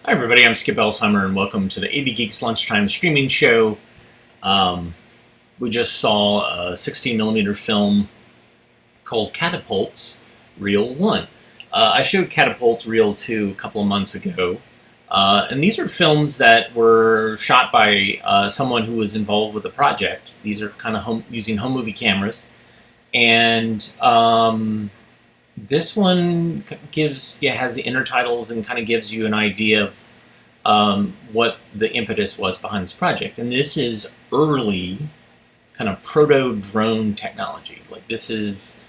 Hi everybody, I'm Skip Elsheimer and welcome to the AV Geeks Lunchtime streaming show. We just saw a 16mm film called Catapults Reel 1. I showed Catapults Reel 2 a couple of months ago. And these are films that were shot by someone who was involved with the project. These are kind of using home movie cameras. And this one has the intertitles and kind of gives you an idea of what the impetus was behind this project. And this is early kind of proto-drone technology. Like this is,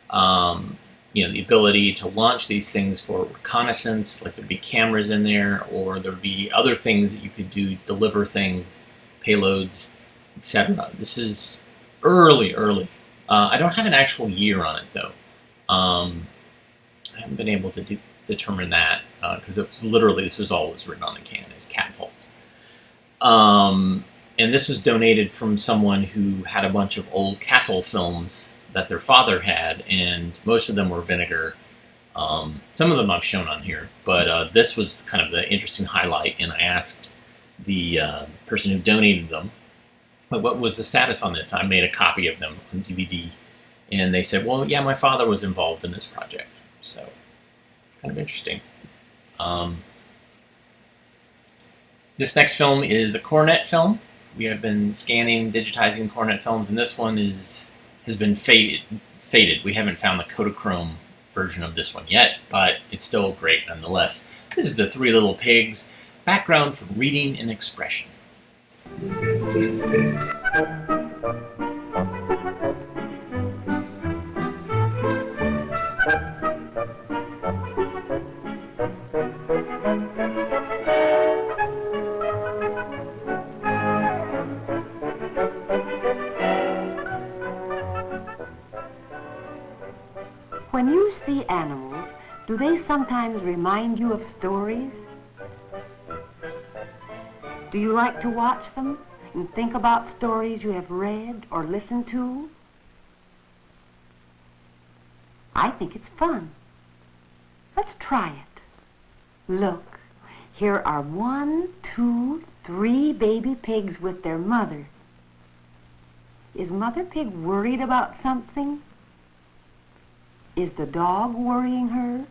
the ability to launch these things for reconnaissance, like there'd be cameras in there, or there'd be other things that you could do, deliver things, payloads, etc. This is early. I don't have an actual year on it though. I haven't been able to determine that because it was literally, this was all that was written on the can is Catapults. And this was donated from someone who had a bunch of old Castle films that their father had, and most of them were vinegar. Some of them I've shown on here, but this was kind of the interesting highlight, and I asked the person who donated them, what was the status on this? I made a copy of them on DVD, and they said, well, yeah, my father was involved in this project. So, kind of interesting. This next film is a Coronet film. We have been scanning, digitizing Coronet films, and this one has been faded. We haven't found the Kodachrome version of this one yet, but it's still great nonetheless. This is The Three Little Pigs, background for reading and expression. When you see animals, do they sometimes remind you of stories? Do you like to watch them and think about stories you have read or listened to? I think it's fun. Let's try it. Look, here are 1, 2, 3 baby pigs with their mother. Is Mother Pig worried about something? Is the dog worrying her?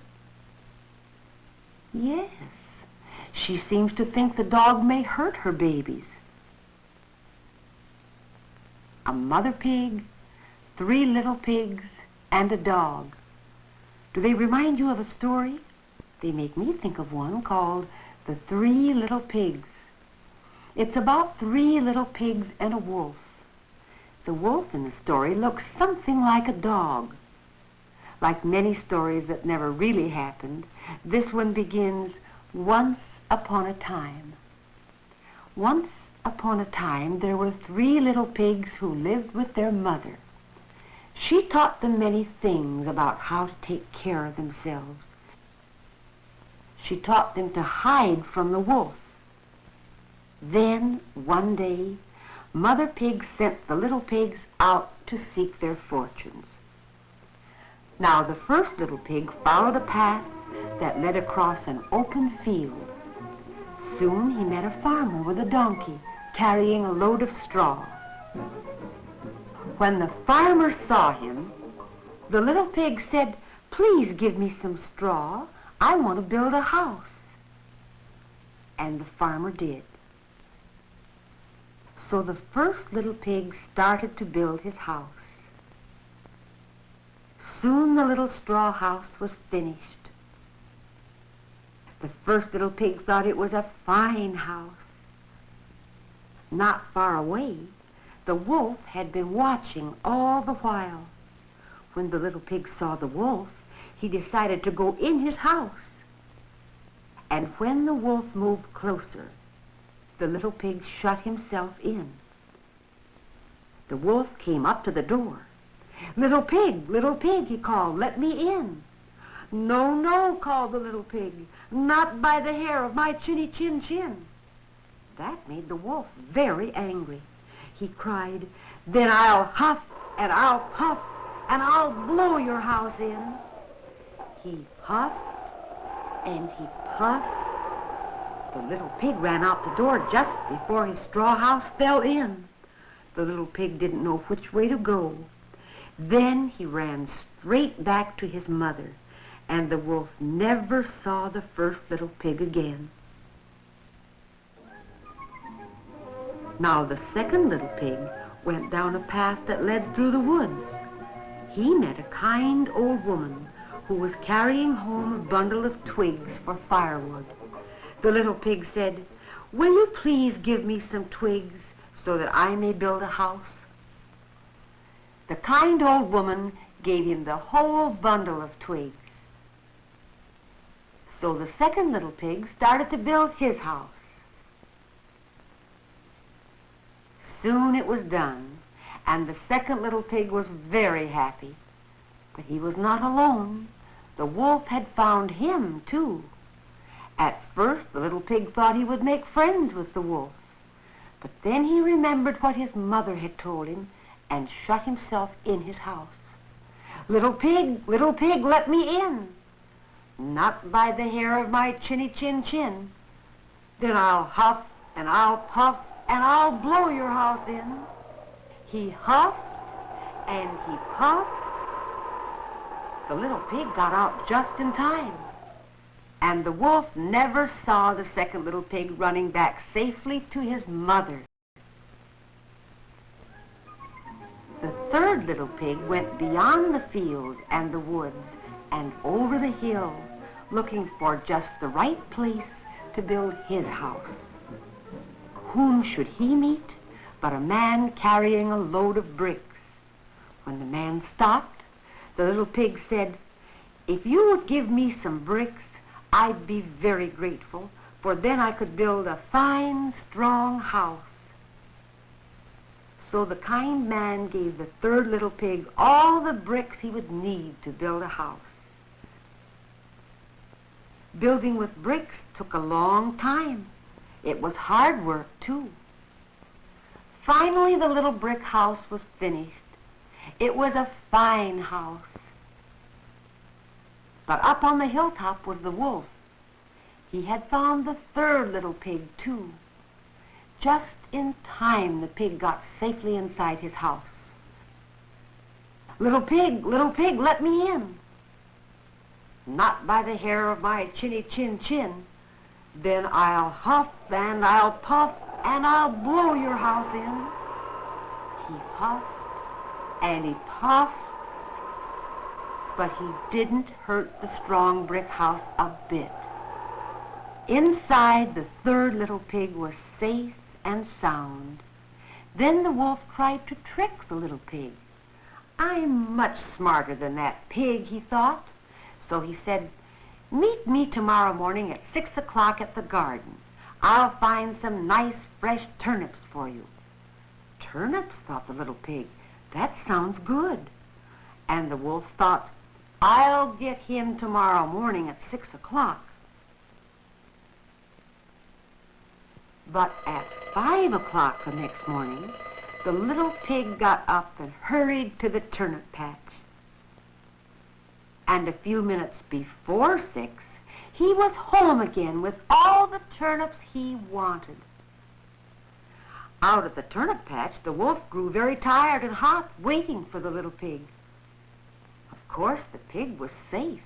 Yes. She seems to think the dog may hurt her babies. A mother pig, 3 little pigs, and a dog. Do they remind you of a story? They make me think of one called The 3 Little Pigs. It's about 3 little pigs and a wolf. The wolf in the story looks something like a dog. Like many stories that never really happened, this one begins, once upon a time. Once upon a time, there were 3 little pigs who lived with their mother. She taught them many things about how to take care of themselves. She taught them to hide from the wolf. Then, one day, Mother Pig sent the little pigs out to seek their fortunes. Now, the first little pig followed a path that led across an open field. Soon he met a farmer with a donkey carrying a load of straw. When the farmer saw him, the little pig said, "Please give me some straw. I want to build a house." And the farmer did. So the first little pig started to build his house. Soon the little straw house was finished. The first little pig thought it was a fine house. Not far away, the wolf had been watching all the while. When the little pig saw the wolf, he decided to go in his house. And when the wolf moved closer, the little pig shut himself in. The wolf came up to the door. Little pig, he called, "let me in." "No, no," called the little pig, "not by the hair of my chinny chin chin." That made the wolf very angry. He cried, "Then I'll huff and I'll puff and I'll blow your house in." He huffed and he puffed The little pig ran out the door just before his straw house fell in. The little pig didn't know which way to go. Then he ran straight back to his mother, and the wolf never saw the first little pig again. Now the second little pig went down a path that led through the woods. He met a kind old woman who was carrying home a bundle of twigs for firewood. The little pig said, "Will you please give me some twigs so that I may build a house?" The kind old woman gave him the whole bundle of twigs. So the second little pig started to build his house. Soon it was done, and the second little pig was very happy. But he was not alone. The wolf had found him, too. At first, the little pig thought he would make friends with the wolf. But then he remembered what his mother had told him and shut himself in his house. Little pig, let me in." "Not by the hair of my chinny chin chin." "Then I'll huff and I'll puff and I'll blow your house in." He huffed and he puffed. The little pig got out just in time, and the wolf never saw the second little pig running back safely to his mother. The third little pig went beyond the field and the woods and over the hill, looking for just the right place to build his house. Whom should he meet but a man carrying a load of bricks? When the man stopped, the little pig said, "If you would give me some bricks, I'd be very grateful, for then I could build a fine, strong house." So the kind man gave the third little pig all the bricks he would need to build a house. Building with bricks took a long time. It was hard work, too. Finally, the little brick house was finished. It was a fine house. But up on the hilltop was the wolf. He had found the third little pig, too. Just in time, the pig got safely inside his house. Little pig, let me in." "Not by the hair of my chinny chin chin." "Then I'll huff and I'll puff and I'll blow your house in." He huffed and he puffed, but he didn't hurt the strong brick house a bit. Inside, the third little pig was safe and sound. Then the wolf tried to trick the little pig. "I'm much smarter than that pig," he thought. So he said, "Meet me tomorrow morning at 6 o'clock at the garden. I'll find some nice fresh turnips for you." "Turnips," thought the little pig. "That sounds good." And the wolf thought, "I'll get him tomorrow morning at 6 o'clock. But at 5 o'clock the next morning, the little pig got up and hurried to the turnip patch. And a few minutes before 6, he was home again with all the turnips he wanted. Out at the turnip patch, the wolf grew very tired and hot, waiting for the little pig. Of course, the pig was safe.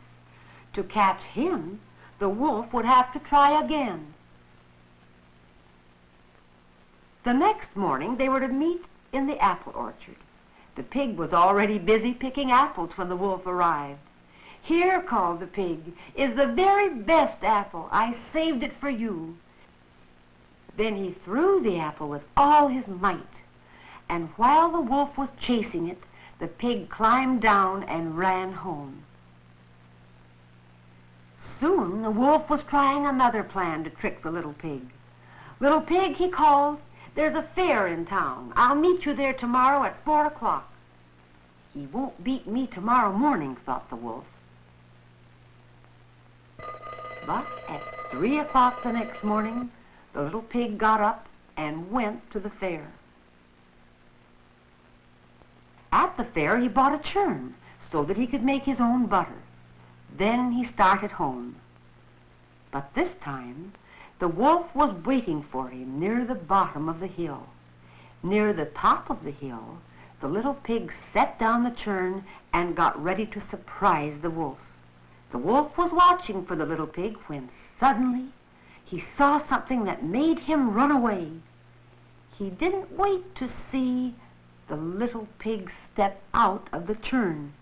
To catch him, the wolf would have to try again. The next morning, they were to meet in the apple orchard. The pig was already busy picking apples when the wolf arrived. "Here," called the pig, "is the very best apple. I saved it for you." Then he threw the apple with all his might, and while the wolf was chasing it, the pig climbed down and ran home. Soon the wolf was trying another plan to trick the little pig. "Little pig," he called, "there's a fair in town. I'll meet you there tomorrow at 4 o'clock. "He won't beat me tomorrow morning," thought the wolf. But at 3 o'clock the next morning, the little pig got up and went to the fair. At the fair, he bought a churn so that he could make his own butter. Then he started home. But this time, The wolf was waiting for him near the bottom of the hill. Near the top of the hill, the little pig set down the churn and got ready to surprise the wolf. The wolf was watching for the little pig when suddenly he saw something that made him run away. He didn't wait to see the little pig step out of the churn.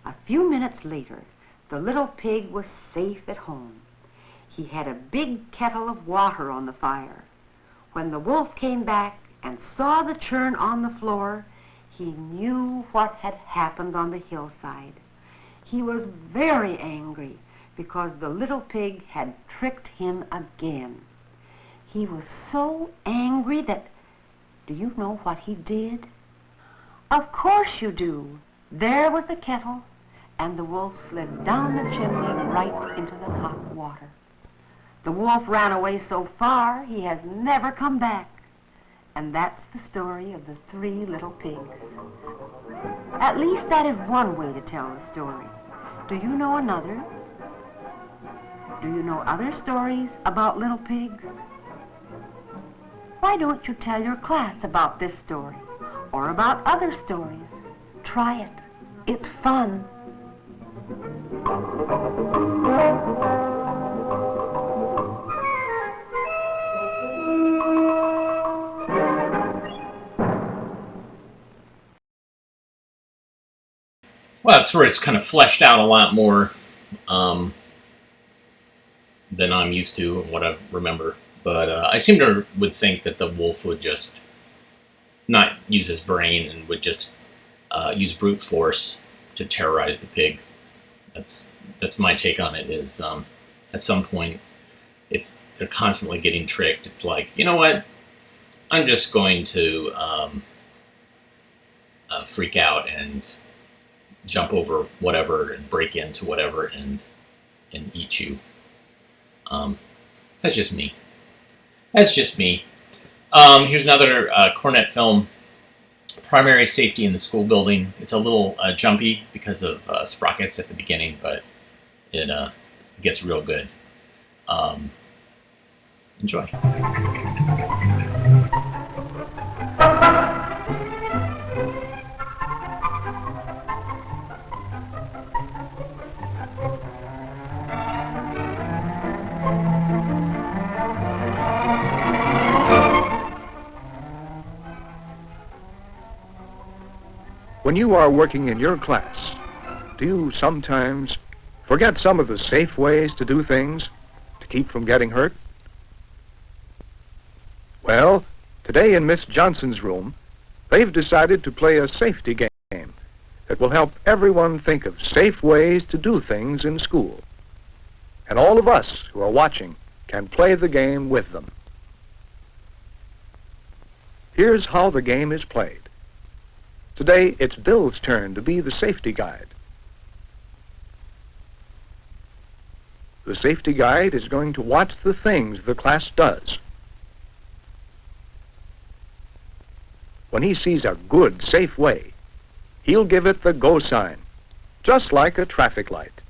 A few minutes later, the little pig was safe at home. He had a big kettle of water on the fire. When the wolf came back and saw the churn on the floor, he knew what had happened on the hillside. He was very angry because the little pig had tricked him again. He was so angry that, do you know what he did? Of course you do. There was the kettle, and the wolf slid down the chimney right into the hot water. The wolf ran away so far he has never come back. And that's the story of the three little pigs. At least that is one way to tell the story. Do you know another? Do you know other stories about little pigs? Why don't you tell your class about this story or about other stories? Try it. It's fun. Well, that story's kind of fleshed out a lot more than I'm used to and what I remember. But I seem to would think that the wolf would just not use his brain and would just use brute force to terrorize the pig. That's my take on it. Is at some point, if they're constantly getting tricked, it's like, you know what? I'm just going to freak out and jump over whatever and break into whatever and eat you. That's just me. Here's another Cornet film, Primary Safety in the School Building. It's a little jumpy because of sprockets at the beginning, but it gets real good. Enjoy. When you are working in your class, do you sometimes forget some of the safe ways to do things to keep from getting hurt? Well, today in Miss Johnson's room, they've decided to play a safety game that will help everyone think of safe ways to do things in school. And all of us who are watching can play the game with them. Here's how the game is played. Today, it's Bill's turn to be the safety guide. The safety guide is going to watch the things the class does. When he sees a good, safe way, he'll give it the go sign, just like a traffic light.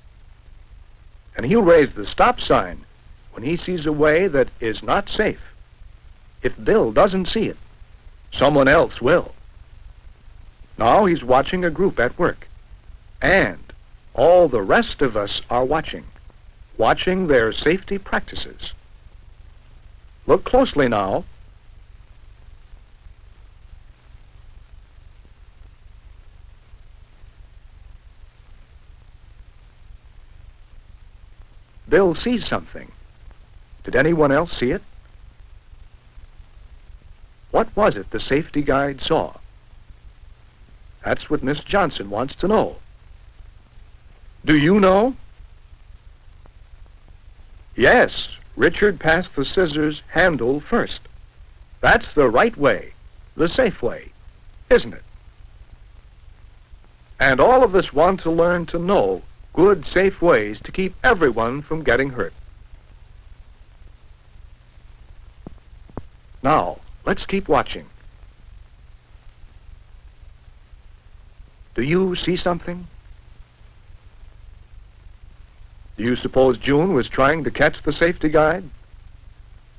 And he'll raise the stop sign when he sees a way that is not safe. If Bill doesn't see it, someone else will. Now he's watching a group at work, and all the rest of us are watching their safety practices. Look closely now. Bill sees something. Did anyone else see it? What was it the safety guide saw? That's what Miss Johnson wants to know. Do you know? Yes, Richard passed the scissors handle first. That's the right way, the safe way, isn't it? And all of us want to learn to know good, safe ways to keep everyone from getting hurt. Now, let's keep watching. Do you see something? Do Do you suppose June was trying to catch the safety guide?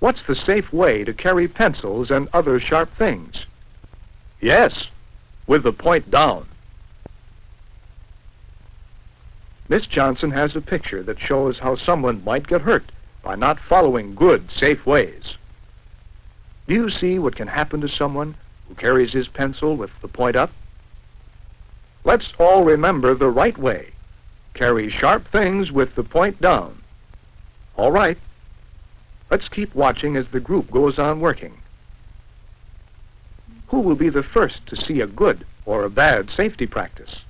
What's the safe way to carry pencils and other sharp things? Yes, with the point down. Miss Johnson has a picture that shows how someone might get hurt by not following good, safe ways. Do you see what can happen to someone who carries his pencil with the point up? Let's all remember the right way. Carry sharp things with the point down. All right. Let's keep watching as the group goes on working. Who will be the first to see a good or a bad safety practice?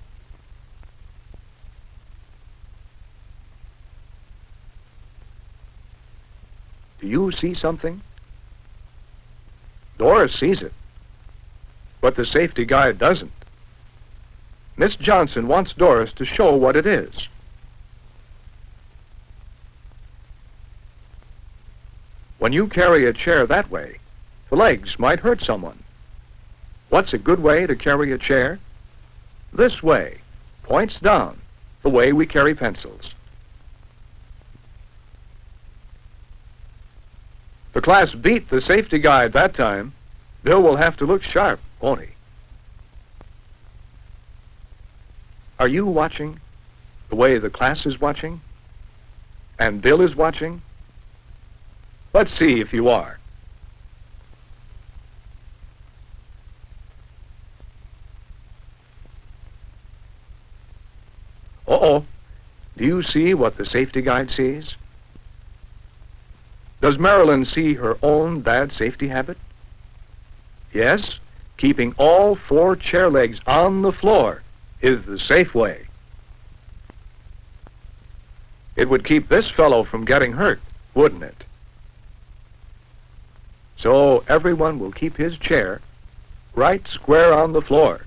Do you see something? Doris sees it, but the safety guide doesn't. Miss Johnson wants Doris to show what it is. When you carry a chair that way, the legs might hurt someone. What's a good way to carry a chair? This way, points down, the way we carry pencils. The class beat the safety guide that time. Bill will have to look sharp, won't he? Are you watching the way the class is watching? And Bill is watching? Let's see if you are. Uh-oh. Do you see what the safety guide sees? Does Marilyn see her own bad safety habit? Yes, keeping all 4 chair legs on the floor is the safe way. It would keep this fellow from getting hurt, wouldn't it? So everyone will keep his chair right square on the floor.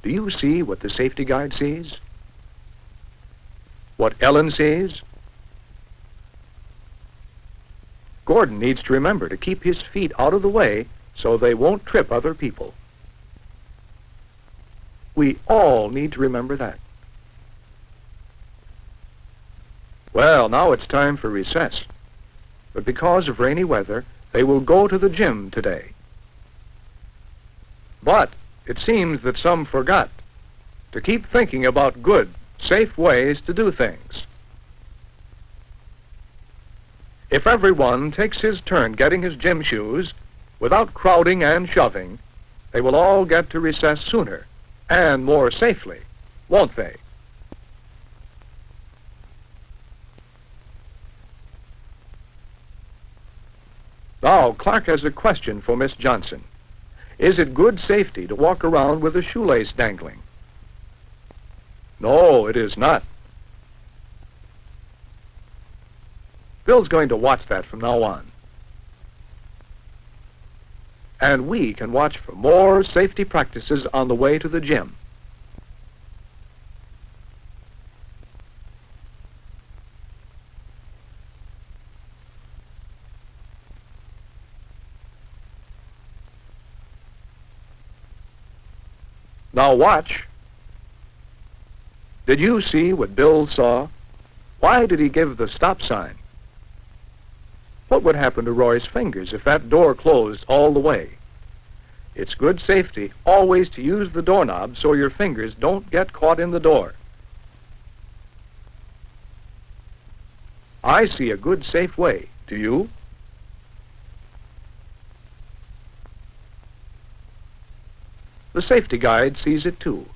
Do you see what the safety guide sees? What Ellen sees? Gordon needs to remember to keep his feet out of the way so they won't trip other people. We all need to remember that. Well, now it's time for recess. But because of rainy weather, they will go to the gym today. But it seems that some forgot to keep thinking about good, safe ways to do things. If everyone takes his turn getting his gym shoes, without crowding and shoving, they will all get to recess sooner and more safely, won't they? Now, Clark has a question for Miss Johnson. Is it good safety to walk around with a shoelace dangling? No, it is not. Bill's going to watch that from now on. And we can watch for more safety practices on the way to the gym. Now watch. Did you see what Bill saw? Why did he give the stop sign? What would happen to Roy's fingers if that door closed all the way? It's good safety always to use the doorknob so your fingers don't get caught in the door. I see a good, safe way. Do you? The safety guide sees it too.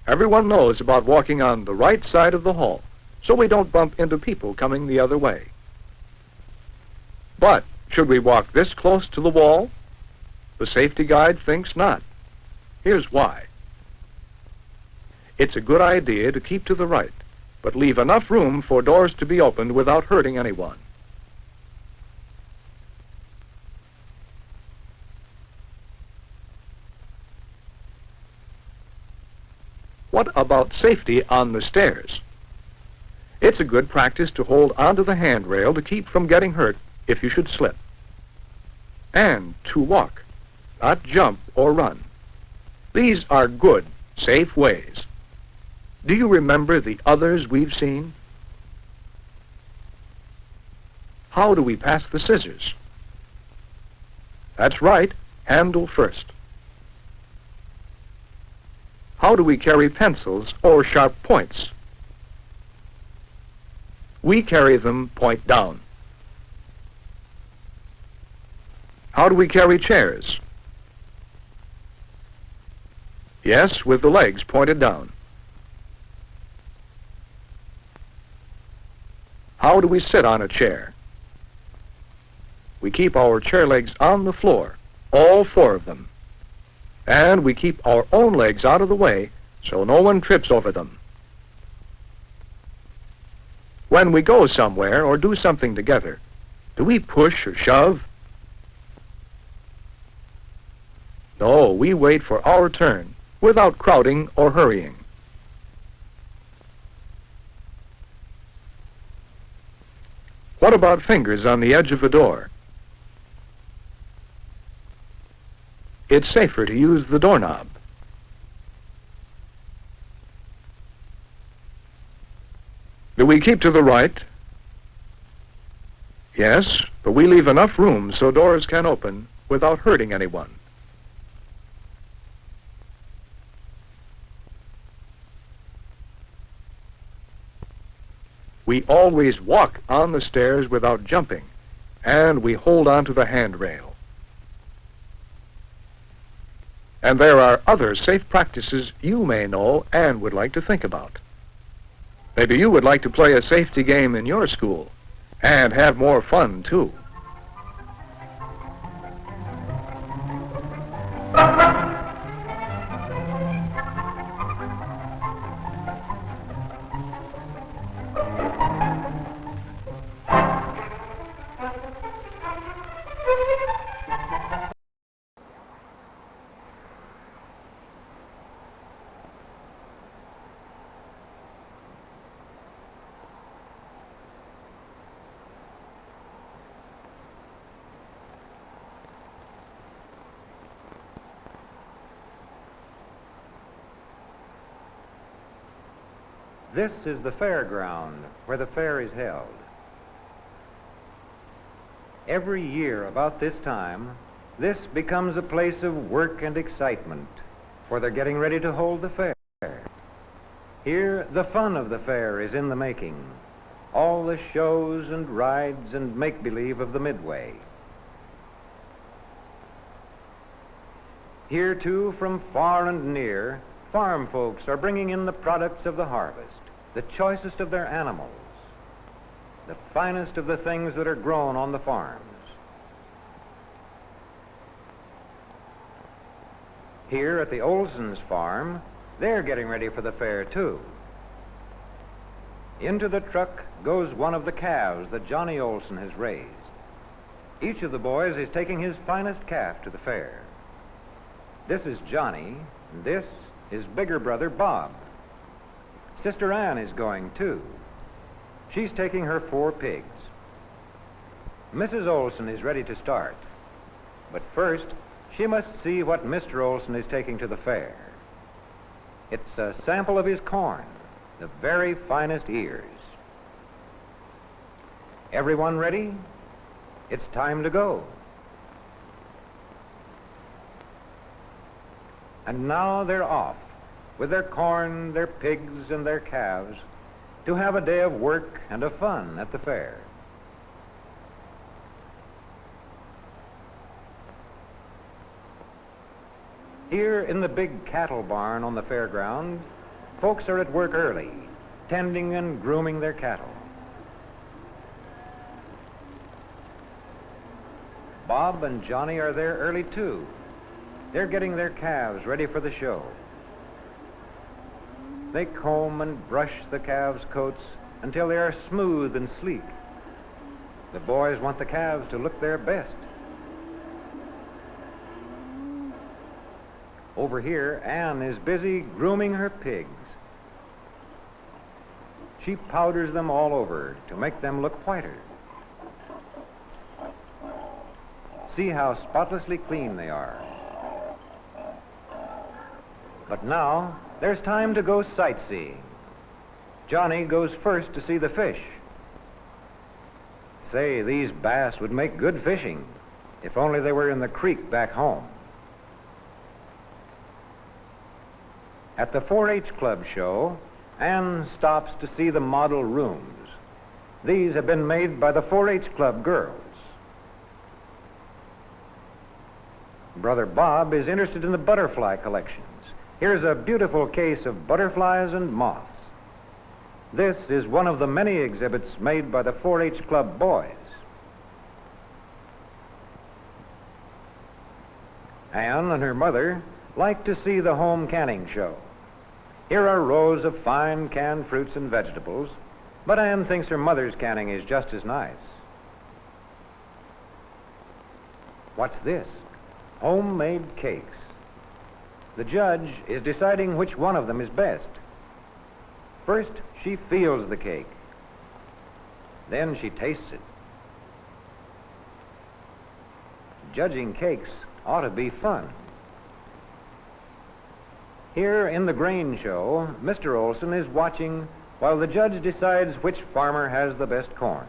Everyone knows about walking on the right side of the hall, so we don't bump into people coming the other way. But should we walk this close to the wall? The safety guide thinks not. Here's why. It's a good idea to keep to the right, but leave enough room for doors to be opened without hurting anyone. What about safety on the stairs? It's a good practice to hold onto the handrail to keep from getting hurt if you should slip. And to walk not jump or run. These are good, safe ways. Do you remember the others we've seen? How do we pass the scissors? That's right, handle first. How do we carry pencils or sharp points? We carry them point down. How do we carry chairs? Yes, with the legs pointed down. How do we sit on a chair? We keep our chair legs on the floor, all 4 of them. And we keep our own legs out of the way so no one trips over them. When we go somewhere or do something together, do we push or shove? No, we wait for our turn without crowding or hurrying. What about fingers on the edge of a door? It's safer to use the doorknob. Do we keep to the right? Yes, but we leave enough room so doors can open without hurting anyone. We always walk on the stairs without jumping, and we hold on to the handrail. And there are other safe practices you may know and would like to think about. Maybe you would like to play a safety game in your school and have more fun, too. This is the fairground where the fair is held. Every year about this time, this becomes a place of work and excitement, for they're getting ready to hold the fair. Here, the fun of the fair is in the making. All the shows and rides and make-believe of the Midway. Here, too, from far and near, farm folks are bringing in the products of the harvest, the choicest of their animals, the finest of the things that are grown on the farms. Here at the Olsons' farm, they're getting ready for the fair, too. Into the truck goes one of the calves that Johnny Olson has raised. Each of the boys is taking his finest calf to the fair. This is Johnny, and this is bigger brother Bob. Sister Ann is going, too. She's taking her 4 pigs. Mrs. Olson is ready to start. But first, she must see what Mr. Olson is taking to the fair. It's a sample of his corn, the very finest ears. Everyone ready? It's time to go. And now they're off, with their corn, their pigs, and their calves, to have a day of work and of fun at the fair. Here in the big cattle barn on the fairground, folks are at work early, tending and grooming their cattle. Bob and Johnny are there early, too. They're getting their calves ready for the show. They comb and brush the calves' coats until they are smooth and sleek. The boys want the calves to look their best. Over here, Ann is busy grooming her pigs. She powders them all over to make them look whiter. See how spotlessly clean they are. But now, there's time to go sightseeing. Johnny goes first to see the fish. Say, these bass would make good fishing, if only they were in the creek back home. At the 4-H Club show, Ann stops to see the model rooms. These have been made by the 4-H Club girls. Brother Bob is interested in the butterfly collections. Here's a beautiful case of butterflies and moths. This is one of the many exhibits made by the 4-H Club boys. Ann and her mother like to see the home canning show. Here are rows of fine canned fruits and vegetables, but Ann thinks her mother's canning is just as nice. What's this? Homemade cakes. The judge is deciding which one of them is best. First, she feels the cake. Then she tastes it. Judging cakes ought to be fun. Here in the grain show, Mr. Olson is watching while the judge decides which farmer has the best corn.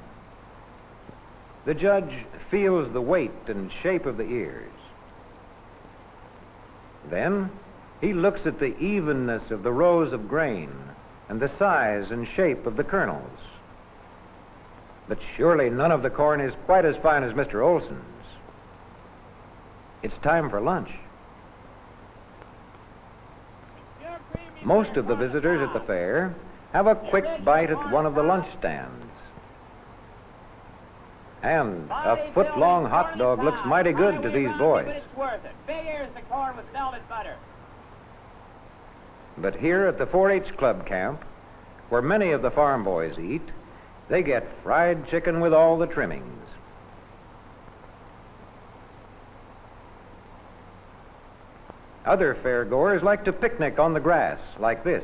The judge feels the weight and shape of the ears. Then he looks at the evenness of the rows of grain and the size and shape of the kernels. But surely none of the corn is quite as fine as Mr. Olson's. It's time for lunch. Most of the visitors at the fair have a quick bite at one of the lunch stands. And a foot-long hot dog looks mighty good to these boys. But here at the 4-H Club camp, where many of the farm boys eat, they get fried chicken with all the trimmings. Other fairgoers like to picnic on the grass like this.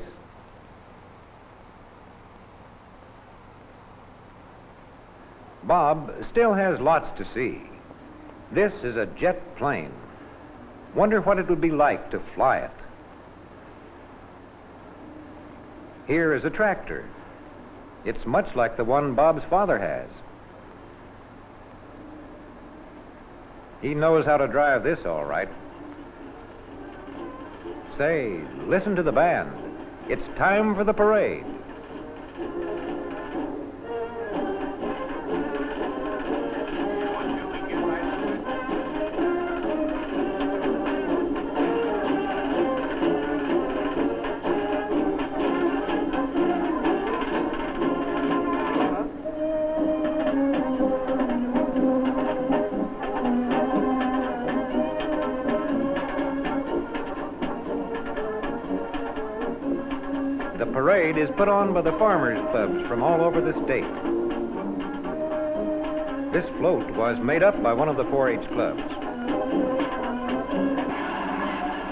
Bob still has lots to see. This is a jet plane. Wonder what it would be like to fly it. Here is a tractor. It's much like the one Bob's father has. He knows how to drive this all right. Say, listen to the band. It's time for the parade. The parade is put on by the farmers' clubs from all over the state. This float was made up by one of the 4-H clubs.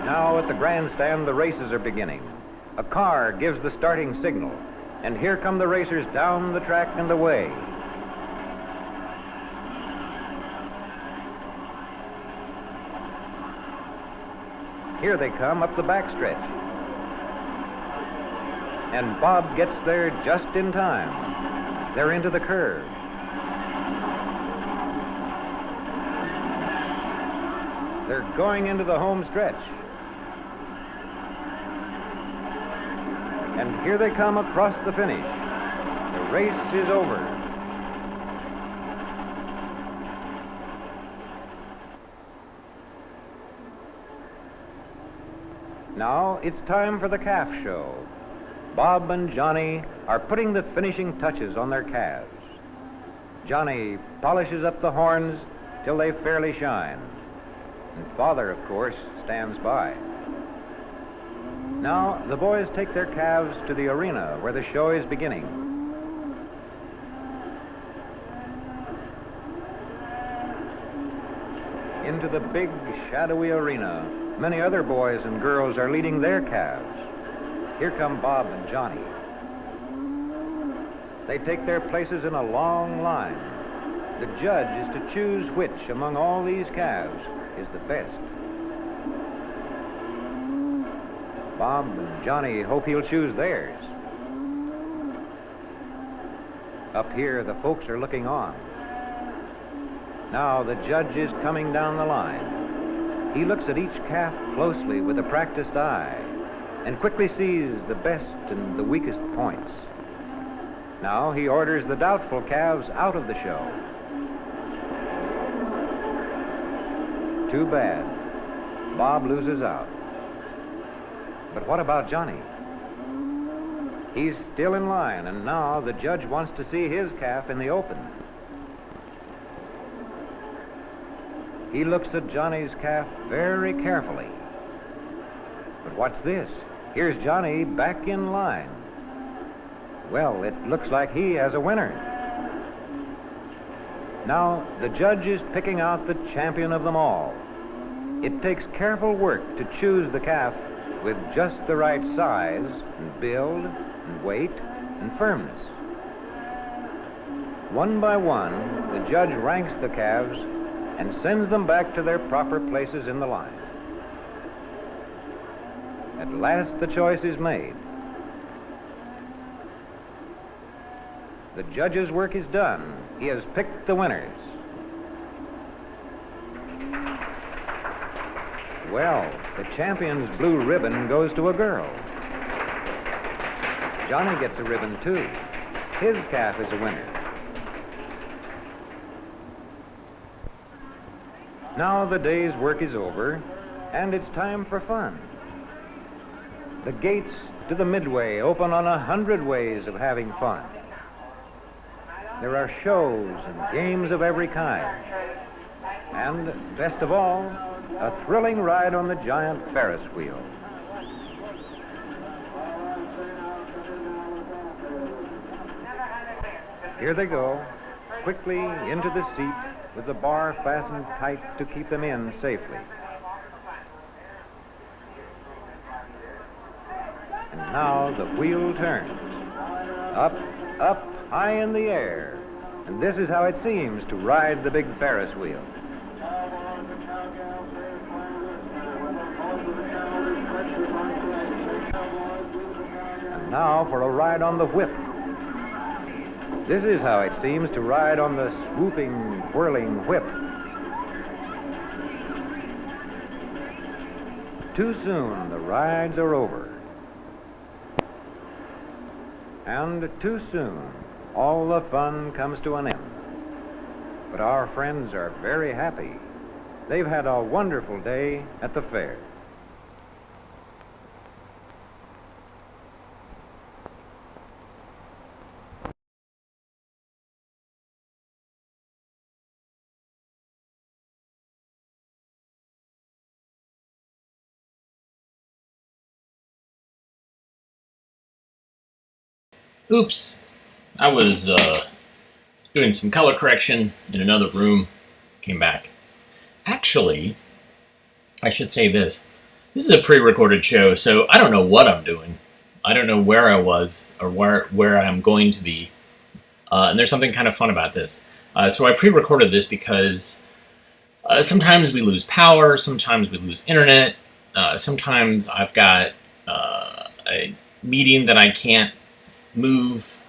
Now at the grandstand, the races are beginning. A car gives the starting signal, and here come the racers down the track and away. Here they come up the backstretch. And Bob gets there just in time. They're into the curve. They're going into the home stretch. And here they come across the finish. The race is over. Now it's time for the calf show. Bob and Johnny are putting the finishing touches on their calves. Johnny polishes up the horns till they fairly shine. And Father, of course, stands by. Now the boys take their calves to the arena where the show is beginning. Into the big, shadowy arena, many other boys and girls are leading their calves. Here come Bob and Johnny. They take their places in a long line. The judge is to choose which among all these calves is the best. Bob and Johnny hope he'll choose theirs. Up here, the folks are looking on. Now the judge is coming down the line. He looks at each calf closely with a practiced eye and quickly sees the best and the weakest points. Now he orders the doubtful calves out of the show. Too bad. Bob loses out. But what about Johnny? He's still in line, and now the judge wants to see his calf in the open. He looks at Johnny's calf very carefully. But what's this? Here's Johnny back in line. Well, it looks like he has a winner. Now, the judge is picking out the champion of them all. It takes careful work to choose the calf with just the right size and build and weight and firmness. One by one, the judge ranks the calves and sends them back to their proper places in the line. At last, the choice is made. The judge's work is done. He has picked the winners. Well, the champion's blue ribbon goes to a girl. Johnny gets a ribbon, too. His calf is a winner. Now the day's work is over, and it's time for fun. The gates to the Midway open on 100 ways of having fun. There are shows and games of every kind. And, best of all, a thrilling ride on the giant Ferris wheel. Here they go, quickly into the seat with the bar fastened tight to keep them in safely. And now the wheel turns. Up, up, high in the air. And this is how it seems to ride the big Ferris wheel. And now for a ride on the whip. This is how it seems to ride on the swooping, whirling whip. Too soon, the rides are over. And too soon, all the fun comes to an end. But our friends are very happy. They've had a wonderful day at the fair. Oops. I was doing some color correction in another room. Came back. Actually, I should say this. This is a pre-recorded show, so I don't know what I'm doing. I don't know where I was or where I'm going to be. And there's something kind of fun about this. So I pre-recorded this because sometimes we lose power, sometimes we lose internet, sometimes I've got a meeting that I can't move.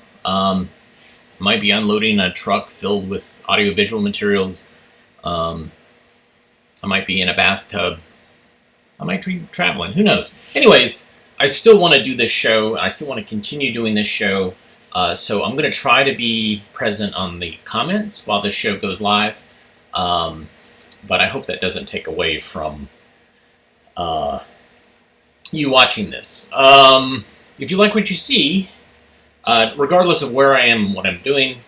Might be unloading a truck filled with audiovisual materials. I might be in a bathtub. I might be traveling. Who knows? Anyways, I still want to do this show. I still want to continue doing this show. So I'm going to try to be present on the comments while this show goes live. But I hope that doesn't take away from you watching this. If you like what you see, regardless of where I am and what I'm doing,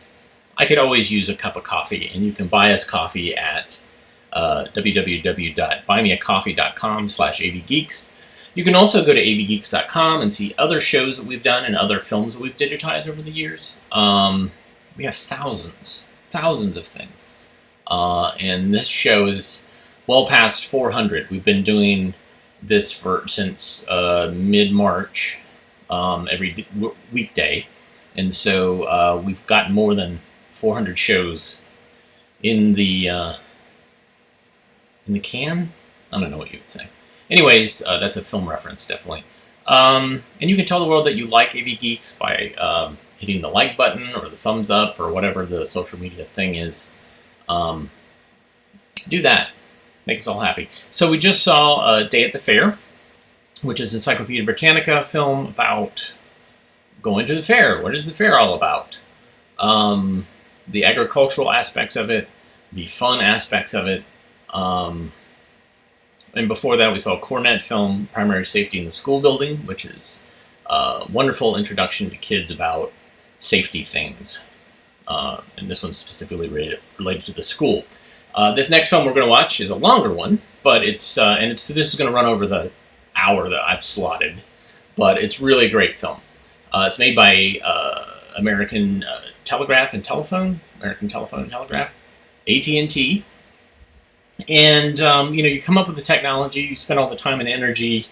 I could always use a cup of coffee, and you can buy us coffee at www.buymeacoffee.com/avgeeks. You can also go to avgeeks.com and see other shows that we've done and other films that we've digitized over the years. We have thousands of things. And this show is well past 400. We've been doing this since mid-March, every weekday. And so we've got more than 400 shows in the can? I don't know what you would say. Anyways, that's a film reference, definitely. And you can tell the world that you like AV Geeks by hitting the like button or the thumbs up or whatever the social media thing is. Do that. Make us all happy. So we just saw Day at the Fair, which is an Encyclopedia Britannica film about going to the fair. What is the fair all about? The agricultural aspects of it, the fun aspects of it. And before that, we saw a Cornet film, Primary Safety in the School Building, which is a wonderful introduction to kids about safety things. And this one's specifically related to the school. This next film we're going to watch is a longer one, but this is going to run over the hour that I've slotted. But it's really a great film. It's made by American Telegraph and Telephone, AT&T. And, you come up with the technology, you spend all the time and energy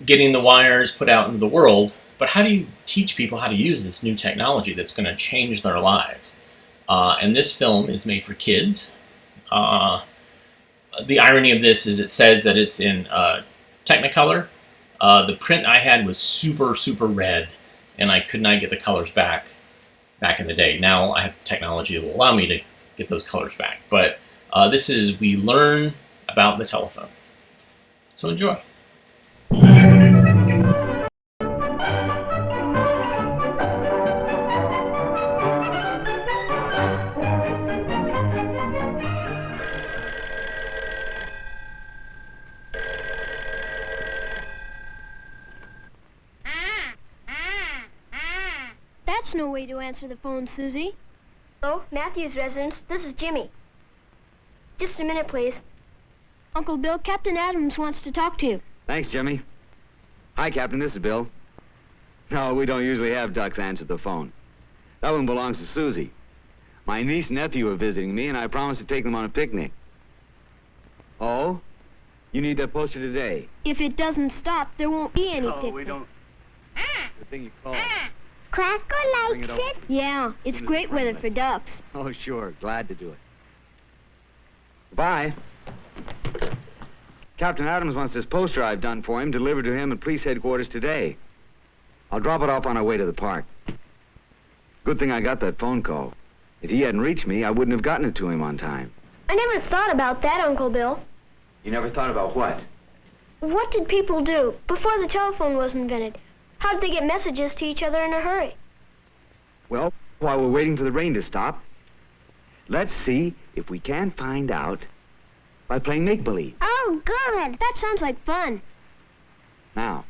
getting the wires put out into the world, but how do you teach people how to use this new technology that's going to change their lives? And this film is made for kids. The irony of this is it says that it's in Technicolor. The print I had was super, super red, and I could not get the colors back in the day. Now I have technology that will allow me to get those colors back. But this is We Learn About the Telephone. So enjoy. That's no way to answer the phone, Susie. Hello, Matthew's residence. This is Jimmy. Just a minute, please. Uncle Bill, Captain Adams wants to talk to you. Thanks, Jimmy. Hi, Captain. This is Bill. No, we don't usually have ducks answer the phone. That one belongs to Susie. My niece and nephew are visiting me, and I promised to take them on a picnic. Oh? You need that poster today? If it doesn't stop, there won't be any picnic. No, we don't. The thing you call. Cracker Bring it likes over. it. Yeah, it's great weather for ducks. Oh, sure. Glad to do it. Goodbye. Captain Adams wants this poster I've done for him delivered to him at police headquarters today. I'll drop it off on our way to the park. Good thing I got that phone call. If he hadn't reached me, I wouldn't have gotten it to him on time. I never thought about that, Uncle Bill. You never thought about what? What did people do before the telephone was invented? How did they get messages to each other in a hurry? Well, while we're waiting for the rain to stop, let's see if we can find out by playing make-believe. Oh, good. That sounds like fun. Now,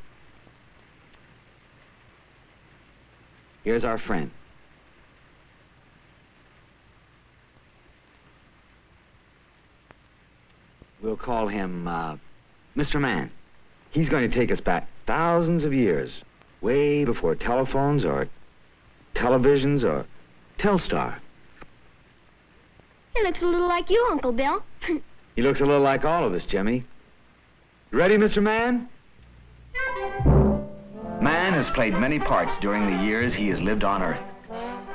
here's our friend. We'll call him, Mr. Man. He's going to take us back thousands of years, way before telephones or televisions or Telstar. He looks a little like you, Uncle Bill. He looks a little like all of us, Jimmy. You ready, Mr. Man? Man has played many parts during the years he has lived on Earth.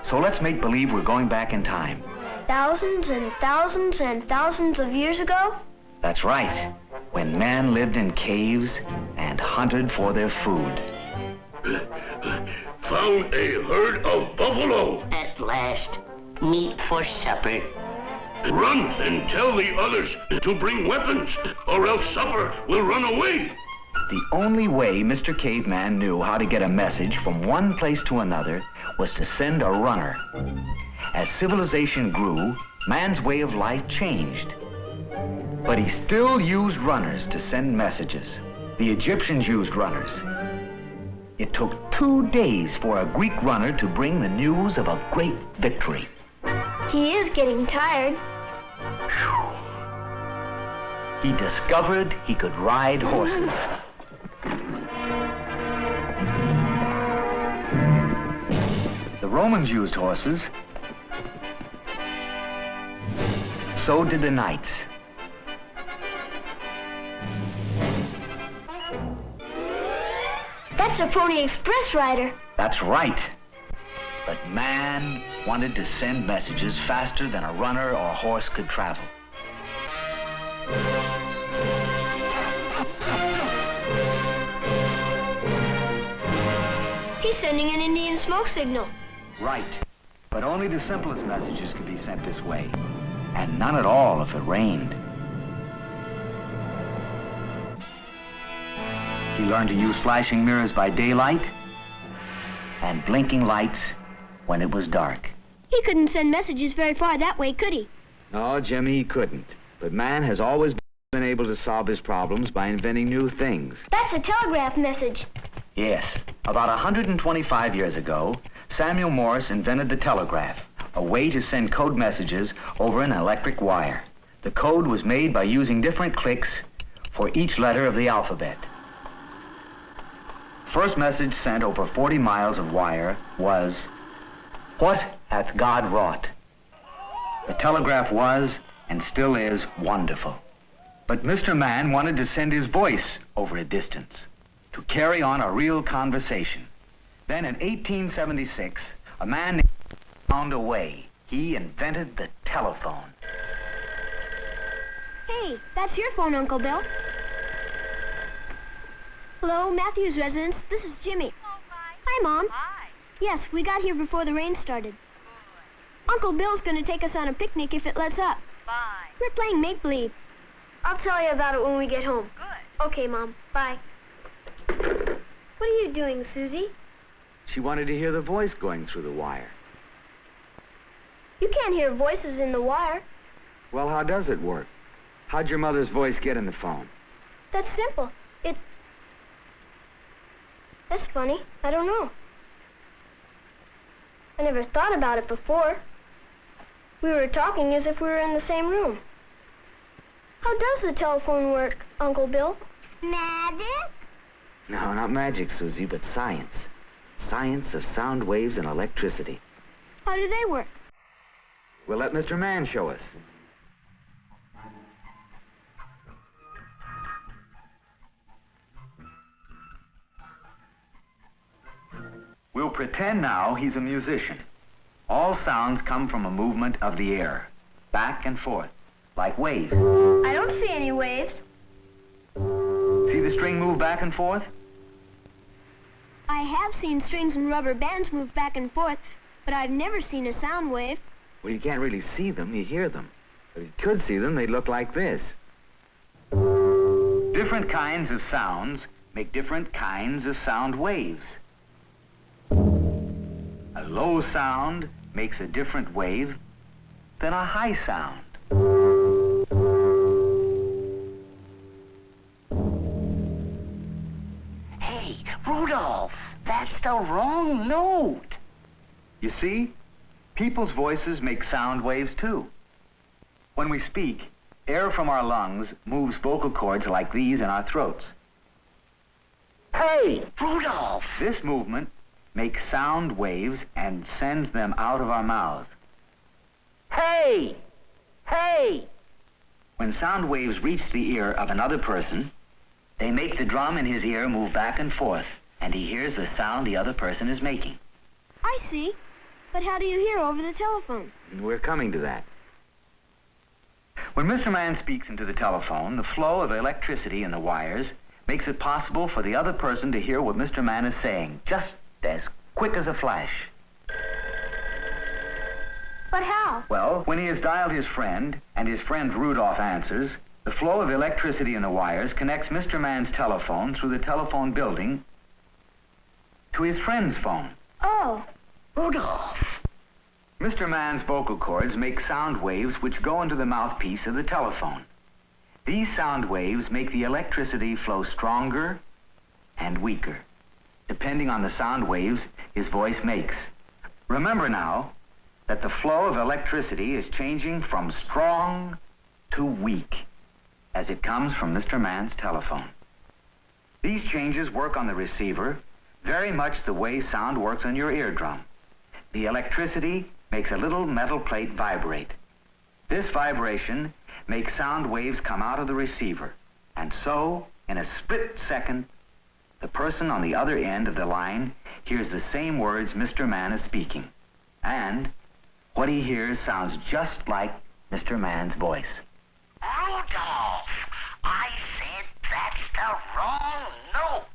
So let's make believe we're going back in time. Thousands and thousands and thousands of years ago? That's right. When man lived in caves and hunted for their food. Found a herd of buffalo. At last, meat for supper. Run and tell the others to bring weapons, or else supper will run away. The only way Mr. Caveman knew how to get a message from one place to another was to send a runner. As civilization grew, man's way of life changed. But he still used runners to send messages. The Egyptians used runners. It took 2 days for a Greek runner to bring the news of a great victory. He is getting tired. He discovered he could ride horses. The Romans used horses. So did the knights. That's a Pony Express rider. That's right. But man wanted to send messages faster than a runner or horse could travel. He's sending an Indian smoke signal. Right. But only the simplest messages could be sent this way. And none at all if it rained. He learned to use flashing mirrors by daylight and blinking lights when it was dark. He couldn't send messages very far that way, could he? No, Jimmy, he couldn't. But man has always been able to solve his problems by inventing new things. That's a telegraph message. Yes. About 125 years ago, Samuel Morse invented the telegraph, a way to send code messages over an electric wire. The code was made by using different clicks for each letter of the alphabet. First message sent over 40 miles of wire was, "What hath God wrought?" The telegraph was, and still is, wonderful. But Mr. Man wanted to send his voice over a distance, to carry on a real conversation. Then in 1876, a man found a way. He invented the telephone. Hey, that's your phone, Uncle Bill. Hello, Matthew's residence. This is Jimmy. Hi, Mom. Hi. Yes, we got here before the rain started. Uncle Bill's going to take us on a picnic if it lets up. Fine. We're playing make-believe. I'll tell you about it when we get home. Good. Okay, Mom. Bye. What are you doing, Susie? She wanted to hear the voice going through the wire. You can't hear voices in the wire. Well, how does it work? How'd your mother's voice get in the phone? That's simple. That's funny. I don't know. I never thought about it before. We were talking as if we were in the same room. How does the telephone work, Uncle Bill? Magic? No, not magic, Susie, but science. Science of sound waves and electricity. How do they work? We'll let Mr. Man show us. We'll pretend now he's a musician. All sounds come from a movement of the air, back and forth, like waves. I don't see any waves. See the string move back and forth? I have seen strings and rubber bands move back and forth, but I've never seen a sound wave. Well, you can't really see them, you hear them. But if you could see them, they'd look like this. Different kinds of sounds make different kinds of sound waves. A low sound makes a different wave than a high sound. Hey, Rudolph, that's the wrong note. You see, people's voices make sound waves too. When we speak, air from our lungs moves vocal cords like these in our throats. Hey, Rudolph! This movement makes sound waves and sends them out of our mouth. Hey! Hey! When sound waves reach the ear of another person, they make the drum in his ear move back and forth, and he hears the sound the other person is making. I see. But how do you hear over the telephone? We're coming to that. When Mr. Man speaks into the telephone, the flow of electricity in the wires makes it possible for the other person to hear what Mr. Man is saying, just as quick as a flash. But how? Well, when he has dialed his friend, and his friend Rudolph answers, the flow of electricity in the wires connects Mr. Man's telephone through the telephone building to his friend's phone. Oh. Rudolph! Mr. Man's vocal cords make sound waves which go into the mouthpiece of the telephone. These sound waves make the electricity flow stronger and weaker, depending on the sound waves his voice makes. Remember now that the flow of electricity is changing from strong to weak as it comes from Mr. Man's telephone. These changes work on the receiver very much the way sound works on your eardrum. The electricity makes a little metal plate vibrate. This vibration makes sound waves come out of the receiver, and so, in a split second, the person on the other end of the line hears the same words Mr. Man is speaking. And what he hears sounds just like Mr. Man's voice. Rudolph! I said that's the wrong note.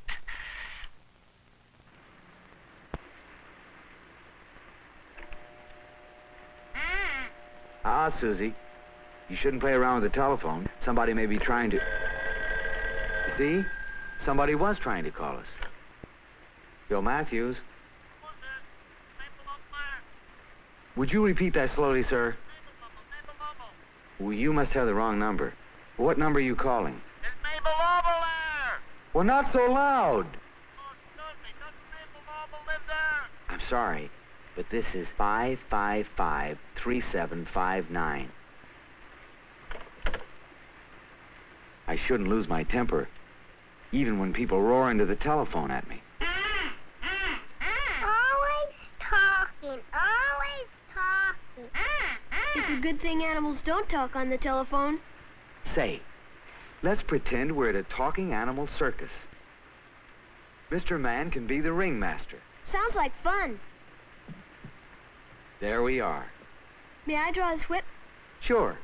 Susie. You shouldn't play around with the telephone. Somebody may be trying to... See? Somebody was trying to call us. Bill Matthews. Would you repeat that slowly, sir? Well, you must have the wrong number. What number are you calling? It's Mabel Orville there. Well, not so loud. Oh, excuse me. Doesn't Mabel Orville live there? I'm sorry, but this is 555-3759. I shouldn't lose my temper, even when people roar into the telephone at me. Always talking, always talking. It's a good thing animals don't talk on the telephone. Say, let's pretend we're at a talking animal circus. Mr. Man can be the ringmaster. Sounds like fun. There we are. May I draw his whip? Sure.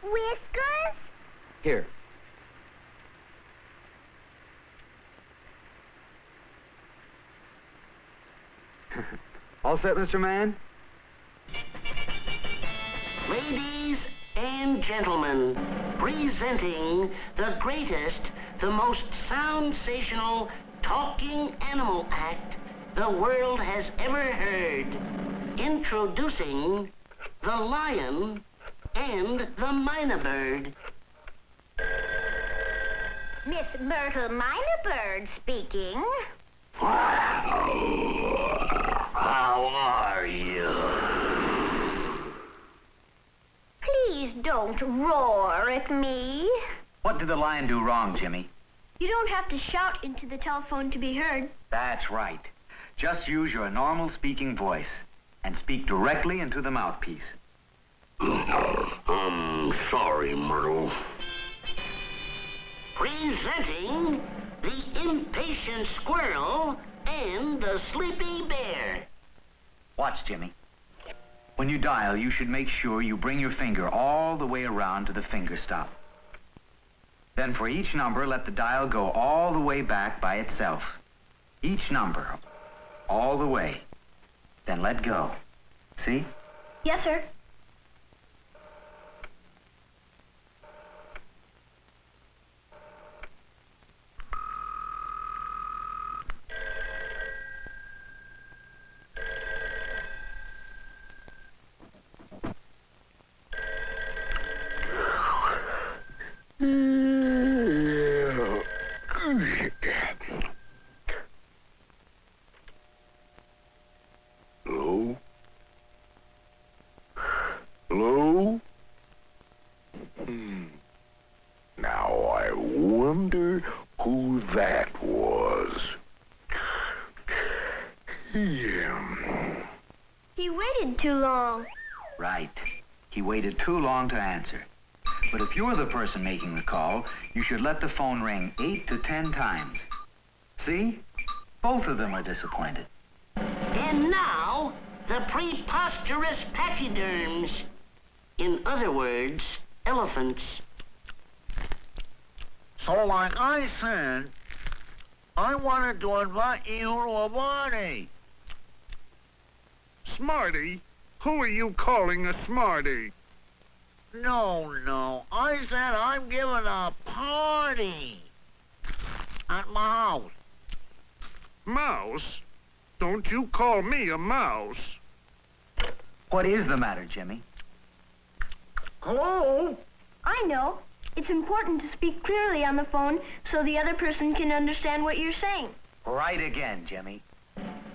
Whiskers? Here. All set, Mr. Man? Ladies and gentlemen, presenting the greatest, the most sensational talking animal act the world has ever heard. Introducing the lion and the mynah bird. Miss Myrtle Minor Bird speaking. How are you? Please don't roar at me. What did the lion do wrong, Jimmy? You don't have to shout into the telephone to be heard. That's right. Just use your normal speaking voice and speak directly into the mouthpiece. I'm sorry, Myrtle. Presenting the impatient squirrel and the sleepy bear. Watch, Jimmy. When you dial, you should make sure you bring your finger all the way around to the finger stop. Then for each number, let the dial go all the way back by itself. Each number, all the way. Then let go. See? Yes, sir. Hello? Hello? Now I wonder who that was. Yeah. He waited too long. Right. He waited too long to answer. But if you're the person making the call, you should let the phone ring 8 to 10 times. See? Both of them are disappointed. And now, the preposterous pachyderms. In other words, elephants. So like I said, I wanted to invite you to a party. Smarty? Who are you calling a smarty? No, I said I'm giving a party at my house. Mouse? Don't you call me a mouse. What is the matter, Jimmy? Hello? I know. It's important to speak clearly on the phone so the other person can understand what you're saying. Right again, Jimmy.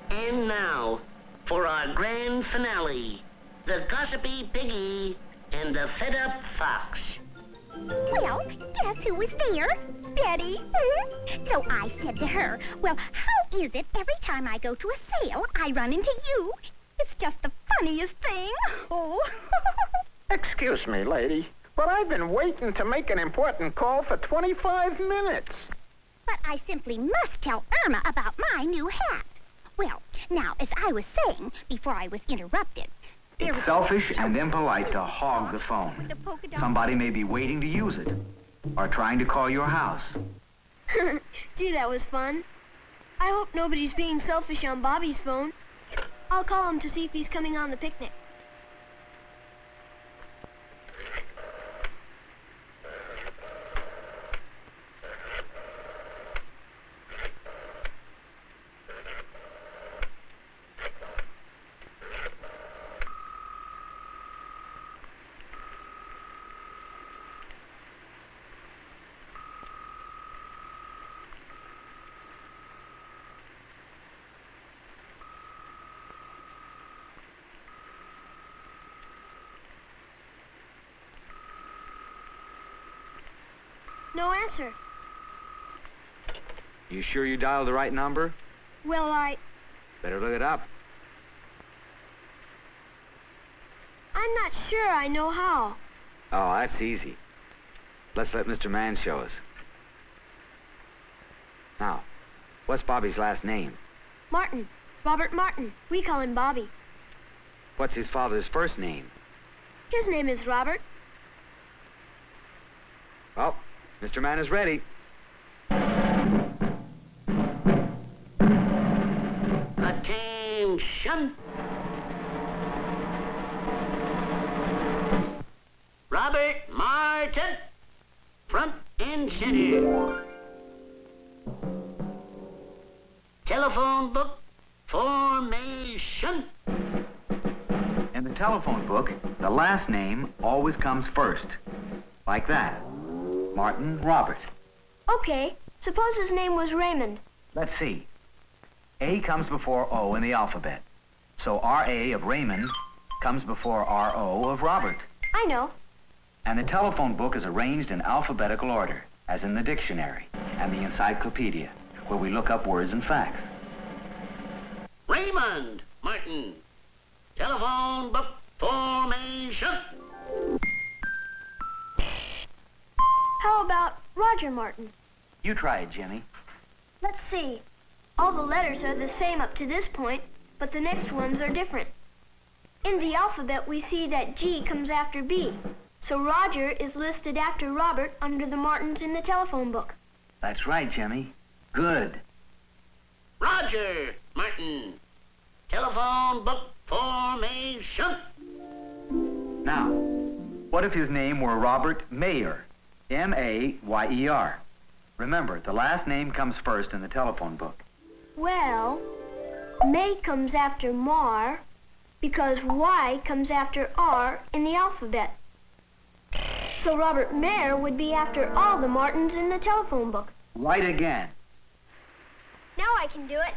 And now, for our grand finale, the gossipy piggy and the fed-up fox. Well, guess who was there? Betty. So I said to her, well, how is it every time I go to a sale, I run into you? It's just the funniest thing. Oh. Excuse me, lady, but I've been waiting to make an important call for 25 minutes. But I simply must tell Irma about my new hat. Well, now, as I was saying before I was interrupted, It's selfish and impolite to hog the phone. Somebody may be waiting to use it, or trying to call your house. Gee, that was fun. I hope nobody's being selfish on Bobby's phone. I'll call him to see if he's coming on the picnic. No answer. You sure you dialed the right number? Well, Better look it up. I'm not sure I know how. Oh, that's easy. Let's let Mr. Mann show us. Now, what's Bobby's last name? Martin. Robert Martin. We call him Bobby. What's his father's first name? His name is Robert. Well, Mr. Mann is ready. Attention! Robert Martin, front and center. Telephone book formation. In the telephone book, the last name always comes first. Like that. Martin Robert. Okay, suppose his name was Raymond. Let's see. A comes before O in the alphabet. So R-A of Raymond comes before R-O of Robert. I know. And the telephone book is arranged in alphabetical order, as in the dictionary and the encyclopedia, where we look up words and facts. Raymond Martin, telephone book formation. How about Roger Martin? You try it, Jimmy. Let's see. All the letters are the same up to this point, but the next ones are different. In the alphabet, we see that G comes after B. So Roger is listed after Robert under the Martins in the telephone book. That's right, Jimmy. Good. Roger Martin, telephone book formation. Now, what if his name were Robert Mayer? M-A-Y-E-R. Remember, the last name comes first in the telephone book. Well, May comes after Mar because Y comes after R in the alphabet. So Robert Mayer would be after all the Martins in the telephone book. Right again. Now I can do it.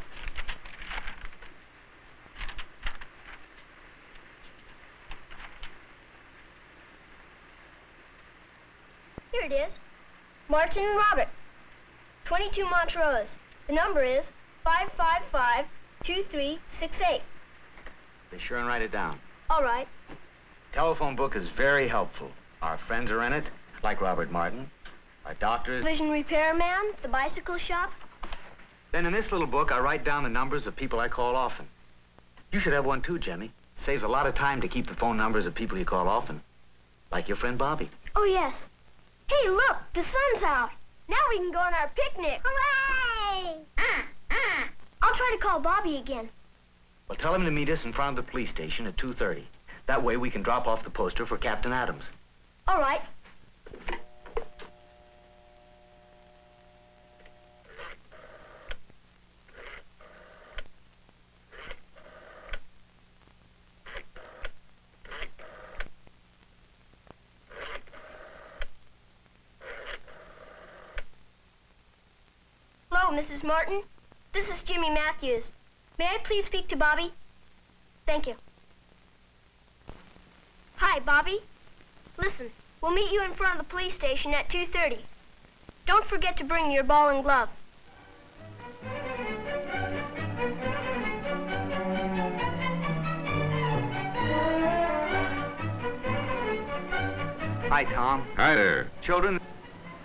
Here it is. Martin and Robert. 22 Montrose. The number is 555-2368. Be sure and write it down. All right. Telephone book is very helpful. Our friends are in it, like Robert Martin. Our doctors. Vision repairman, the bicycle shop. Then in this little book, I write down the numbers of people I call often. You should have one too, Jimmy. Saves a lot of time to keep the phone numbers of people you call often. Like your friend Bobby. Oh, yes. Hey, look, the sun's out. Now we can go on our picnic. Hooray! I'll try to call Bobby again. Well, tell him to meet us in front of the police station at 2:30. That way we can drop off the poster for Captain Adams. All right. Hello, Mrs. Martin. This is Jimmy Matthews. May I please speak to Bobby? Thank you. Hi, Bobby. Listen, we'll meet you in front of the police station at 2:30. Don't forget to bring your ball and glove. Hi, Tom. Hi there. Children,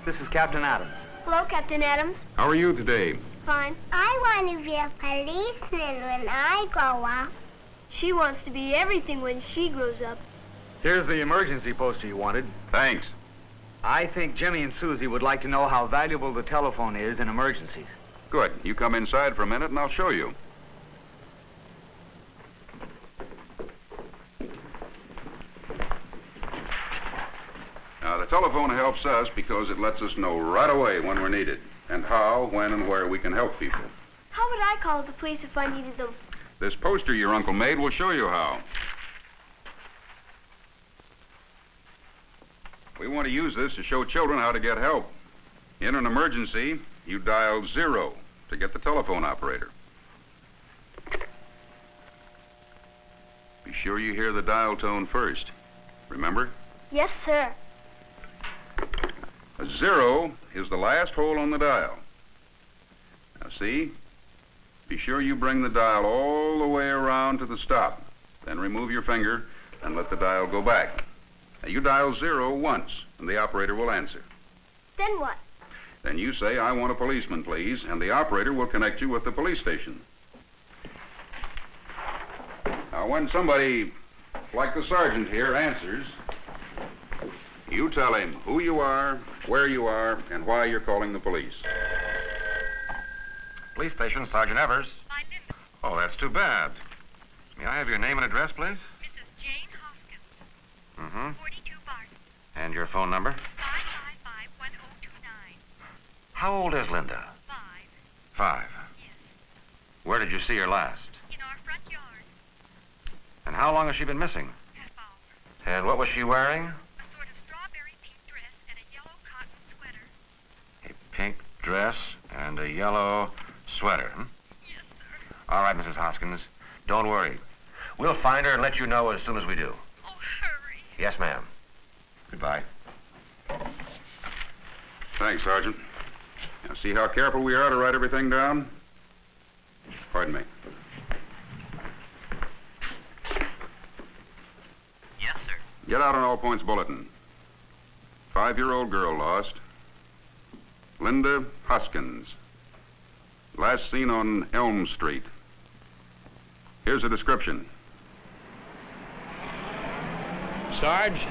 this is Captain Adams. Hello, Captain Adams. How are you today? Fine. I want to be a policeman when I grow up. She wants to be everything when she grows up. Here's the emergency poster you wanted. Thanks. I think Jimmy and Susie would like to know how valuable the telephone is in emergencies. Good. You come inside for a minute and I'll show you. Now, the telephone helps us because it lets us know right away when we're needed and how, when, and where we can help people. How would I call the police if I needed them? This poster your uncle made will show you how. We want to use this to show children how to get help. In an emergency, you dial 0 to get the telephone operator. Be sure you hear the dial tone first. Remember? Yes, sir. A 0 is the last hole on the dial. Now see? Be sure you bring the dial all the way around to the stop. Then remove your finger and let the dial go back. Now you dial 0 once and the operator will answer. Then what? Then you say, "I want a policeman, please," and the operator will connect you with the police station. Now, when somebody, like the sergeant here, answers, you tell him who you are, where you are, and why you're calling the police. Police station, Sergeant Evers. Oh, that's too bad. May I have your name and address, please? Mrs. Jane Hoskins. Mm-hmm. 42 Barton. And your phone number? 555-1029. How old is Linda? 5. 5. Yes. Where did you see her last? In our front yard. And how long has she been missing? Half hour. And what was she wearing? A sort of strawberry pink dress and a yellow cotton sweater. A pink dress and a yellow sweater, hmm? Yes, sir. All right, Mrs. Hoskins. Don't worry. We'll find her and let you know as soon as we do. Oh, hurry. Yes, ma'am. Goodbye. Thanks, Sergeant. Now, see how careful we are to write everything down? Pardon me. Yes, sir. Get out an all points bulletin. 5-year-old girl lost. Linda Hoskins. Last seen on Elm Street. Here's a description. Sarge,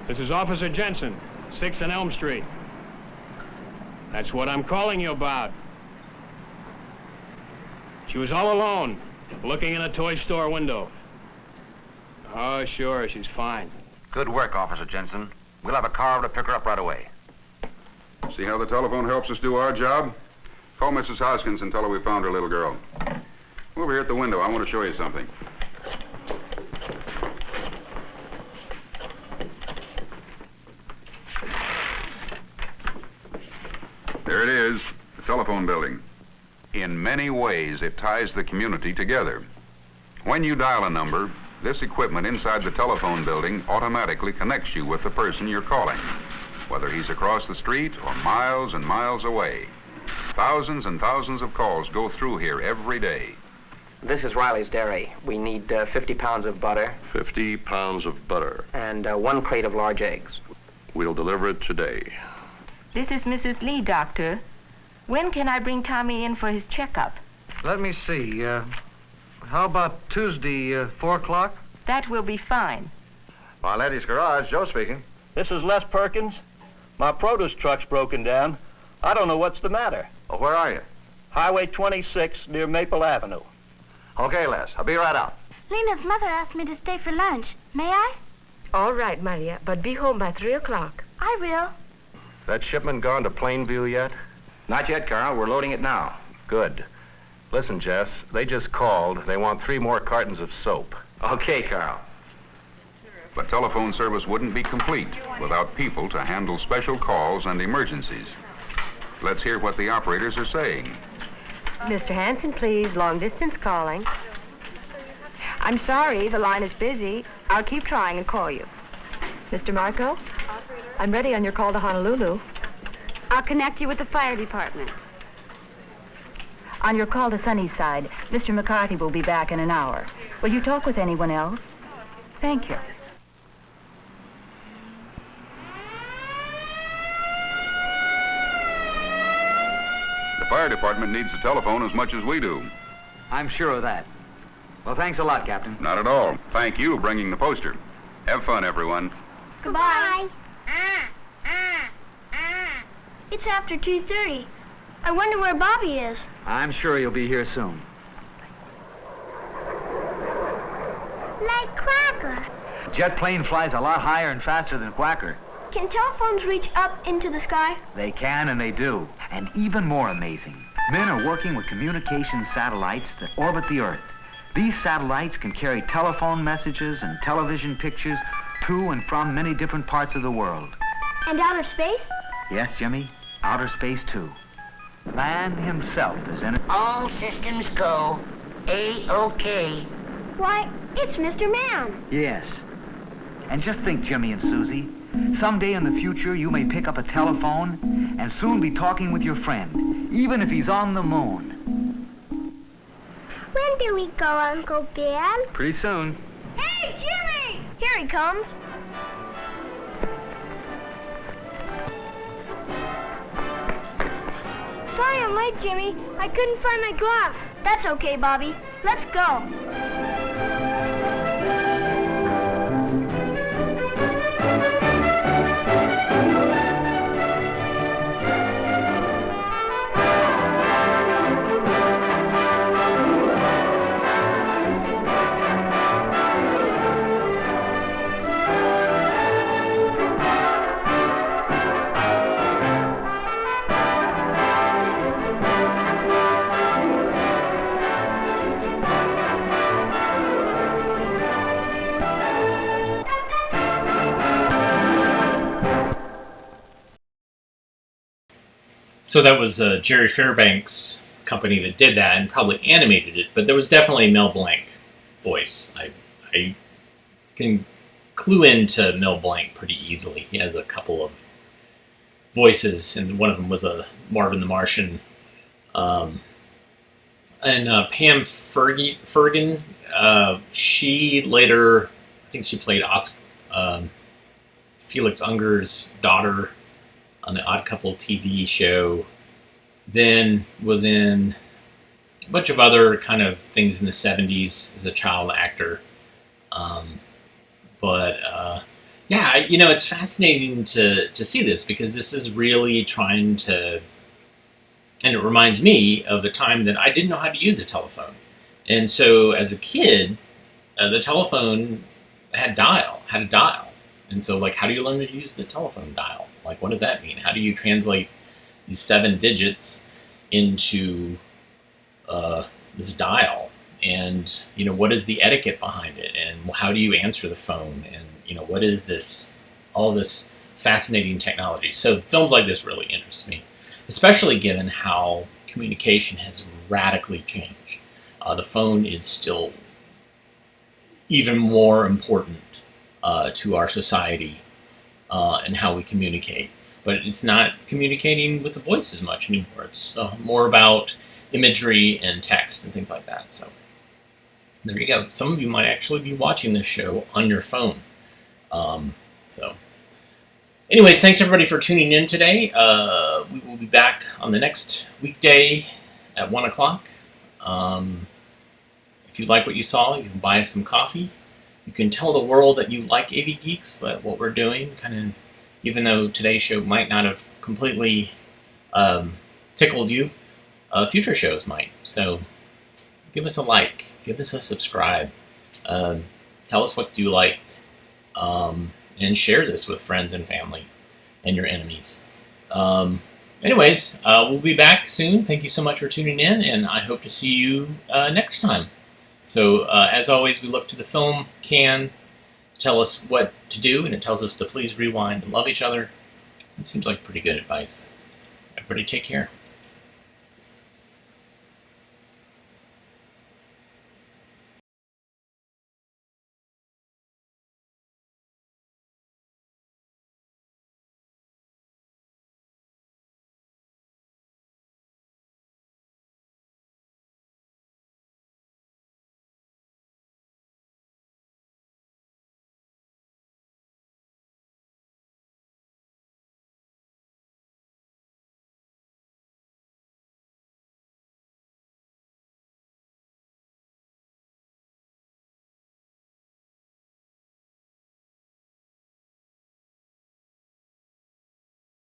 this is Officer Jensen, 6th and Elm Street. That's what I'm calling you about. She was all alone, looking in a toy store window. Oh, sure, she's fine. Good work, Officer Jensen. We'll have a car over to pick her up right away. See how the telephone helps us do our job? Call Mrs. Hoskins and tell her we found her little girl. Over here at the window, I want to show you something. There it is, the telephone building. In many ways, it ties the community together. When you dial a number, this equipment inside the telephone building automatically connects you with the person you're calling, whether he's across the street or miles and miles away. Thousands and thousands of calls go through here every day. This is Riley's Dairy. We need 50 pounds of butter. 50 pounds of butter. And 1 crate of large eggs. We'll deliver it today. This is Mrs. Lee, Doctor. When can I bring Tommy in for his checkup? Let me see. How about Tuesday, 4 o'clock? That will be fine. Eddie's Garage, Joe speaking. This is Les Perkins. My produce truck's broken down. I don't know what's the matter. Oh, where are you? Highway 26 near Maple Avenue. Okay, Les. I'll be right out. Lena's mother asked me to stay for lunch. May I? All right, Maria, but be home by 3 o'clock. I will. That shipment gone to Plainview yet? Not yet, Carl. We're loading it now. Good. Listen, Jess, they just called. They want 3 more cartons of soap. Okay, Carl. But telephone service wouldn't be complete without people to handle special calls and emergencies. Let's hear what the operators are saying. Mr. Hanson, please, long distance calling. I'm sorry, the line is busy. I'll keep trying and call you. Mr. Marco, I'm ready on your call to Honolulu. I'll connect you with the fire department. On your call to Sunnyside, Mr. McCarthy will be back in an hour. Will you talk with anyone else? Thank you. The fire department needs the telephone as much as we do. I'm sure of that. Well, thanks a lot, Captain. Not at all. Thank you for bringing the poster. Have fun, everyone. Goodbye. It's after 2:30. I wonder where Bobby is. I'm sure he'll be here soon. Like Quacker. Jet plane flies a lot higher and faster than Quacker. Can telephones reach up into the sky? They can and they do. And even more amazing, men are working with communication satellites that orbit the Earth. These satellites can carry telephone messages and television pictures to and from many different parts of the world. And outer space? Yes, Jimmy, outer space too. Man himself is in it. All systems go. A-OK. Why, it's Mr. Man. Yes. And just think, Jimmy and Susie, someday in the future you may pick up a telephone and soon be talking with your friend, even if he's on the moon. When do we go, Uncle Ben? Pretty soon. Hey, Jimmy! Here he comes. Sorry I'm late, Jimmy. I couldn't find my glove. That's okay, Bobby. Let's go. So that was Jerry Fairbanks' company that did that and probably animated it, but there was definitely a Mel Blanc voice. I can clue into Mel Blanc pretty easily. He has a couple of voices, and one of them was a Marvin the Martian. And Pam Fergan, she later, I think she played Felix Unger's daughter on the Odd Couple TV show, then was in a bunch of other kind of things in the 70s as a child actor. Yeah, it's fascinating to see this, because this is really trying to, and it reminds me of a time that I didn't know how to use a telephone. And so as a kid, the telephone had a dial. And so, like, how do you learn to use the telephone dial? Like, what does that mean? How do you translate these 7 digits into this dial? And, what is the etiquette behind it? And how do you answer the phone? And, what is this, all this fascinating technology? So films like this really interest me, especially given how communication has radically changed. The phone is still even more important to our society and how we communicate. But it's not communicating with the voice as much anymore. It's more about imagery and text and things like that. So there you go. Some of you might actually be watching this show on your phone. Anyways, thanks everybody for tuning in today. We will be back on the next weekday at 1 o'clock. If you like what you saw, you can buy us some coffee. You can tell the world that you like AV Geeks, that what we're doing, kind of, even though today's show might not have completely tickled you, future shows might. So give us a like, give us a subscribe, tell us what you like, and share this with friends and family and your enemies. Anyways, we'll be back soon. Thank you so much for tuning in, and I hope to see you next time. So, as always, we look to the film can tell us what to do, and it tells us to please rewind and love each other. It seems like pretty good advice. Everybody take care.